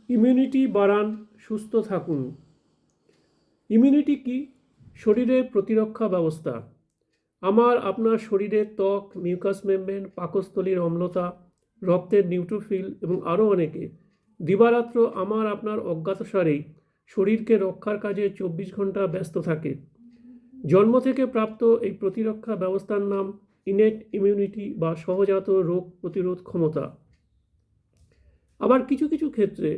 Immunity বাড়ান, সুস্থ থাকুন। ইমিউনিটি কি? শরীরের প্রতিরক্ষা ব্যবস্থা। আপনার শরীরের ত্বক, মিউকাস মেমব্রেন, পাকস্থলীর অম্লতা, রক্তের নিউট্রোফিল এবং আরও অনেকে দিবারাত্র আপনার অজ্ঞাতসারেই শরীরকে রক্ষার কাজে 24 ঘন্টা ব্যস্ত থাকে। জন্ম থেকে প্রাপ্ত এই প্রতিরক্ষা ব্যবস্থার নাম ইনেট ইমিউনিটি বা সহজাত রোগ প্রতিরোধ ক্ষমতা। আবার কিছু কিছু ক্ষেত্রে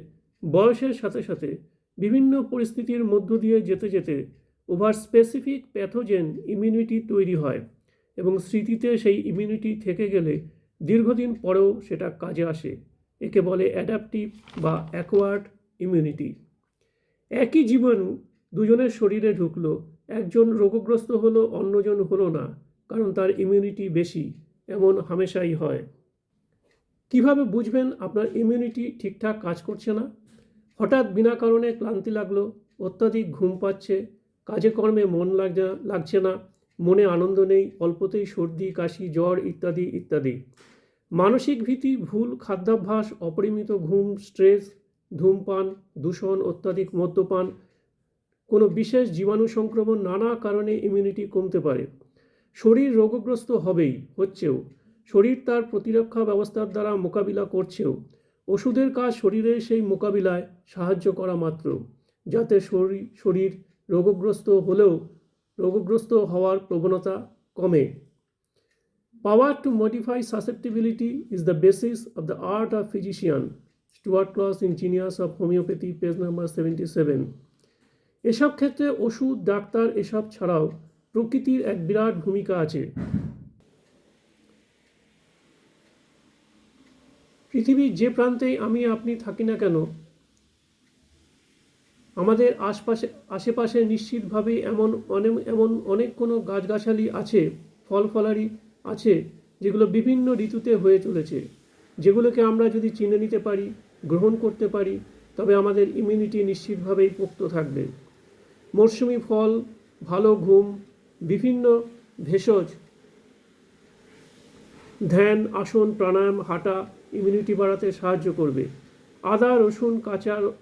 বয়সের সাথে সাথে বিভিন্ন পরিস্থিতির মধ্য দিয়ে যেতে যেতে ওভার স্পেসিফিক প্যাথোজেন ইমিউনিটি তৈরি হয় এবং স্মৃতিতে সেই ইমিউনিটি থেকে গেলে দীর্ঘদিন পরেও সেটা কাজে আসে। একে বলে অ্যাডাপটিভ বা অ্যাকোয়ার্ড ইমিউনিটি। একই জীবাণু দুজনের শরীরে ঢুকলো, একজন রোগগ্রস্ত হলো, অন্যজন হলো না, কারণ তার ইমিউনিটি বেশি। এমন হামেশাই হয়। কিভাবে বুঝবেন আপনার ইমিউনিটি ঠিকঠাক কাজ করছে না? হঠাৎ বিনা কারণে ক্লান্তি লাগলো, অত্যাধিক ঘুম পাচ্ছে, কাজে কর্মে মন লাগছে না, মনে আনন্দ নেই, অল্পতেই সর্দি, কাশি, জ্বর ইত্যাদি ইত্যাদি। মানসিক ভীতি, ভুল খাদ্যাভ্যাস, অপরিমিত ঘুম, স্ট্রেস, ধূমপান, দূষণ, অত্যাধিক মদ্যপান, কোনো বিশেষ জীবাণু সংক্রমণ, নানা কারণে ইমিউনিটি কমতে পারে। শরীর রোগগ্রস্ত হচ্ছেও, শরীর তার প্রতিরক্ষা ব্যবস্থার দ্বারা মোকাবিলা করছেও। ওষুধের কাজ শরীরের সেই মোকাবিলায় সাহায্য করা মাত্র, যাতে শরীর রোগগ্রস্ত হওয়ার প্রবণতা কমে। Power to modify susceptibility is the basis of the art of physician. Stuart Cross in Genius of Homeopathy, page number 77. এসব ক্ষেত্রে ওষুধ, ডাক্তার এসব ছাড়াও প্রকৃতির এক বিরাট ভূমিকা আছে। পৃথিবীর যে প্রান্তেই আপনি থাকি না কেন, আমাদের আশেপাশে নিশ্চিতভাবেই এমন অনেক কোনো গাছগাছালি আছে, ফল ফলারি আছে, যেগুলো বিভিন্ন ঋতুতে হয়ে চলেছে, যেগুলোকে আমরা যদি চিনে নিতে পারি, গ্রহণ করতে পারি, তবে আমাদের ইমিউনিটি নিশ্চিতভাবেই পোক্ত থাকবে। মরশুমি ফল, ভালো ঘুম, বিভিন্ন ভেষজ, ধ্যান, আসন, প্রাণায়াম, হাঁটা ইমিউনিটি বাড়াতে সাহায্য করবে। আদা, রসুন,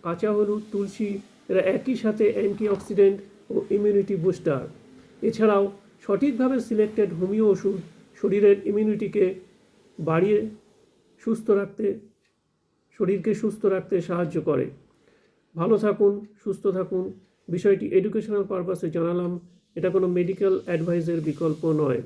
কাঁচা হলুদ, তুলসী এরা একই সাথে অ্যান্টিঅক্সিডেন্ট ও ইমিউনিটি বুস্টার। এছাড়াও সঠিকভাবে সিলেক্টেড হোমিও ওষুধ শরীরের ইমিউনিটিকে বাড়িয়ে শরীরকে সুস্থ রাখতে সাহায্য করে। ভালো থাকুন, সুস্থ থাকুন। বিষয়টি এডুকেশনাল পারপাসে জানালাম, এটা কোনো মেডিকেল অ্যাডভাইসের বিকল্প নয়।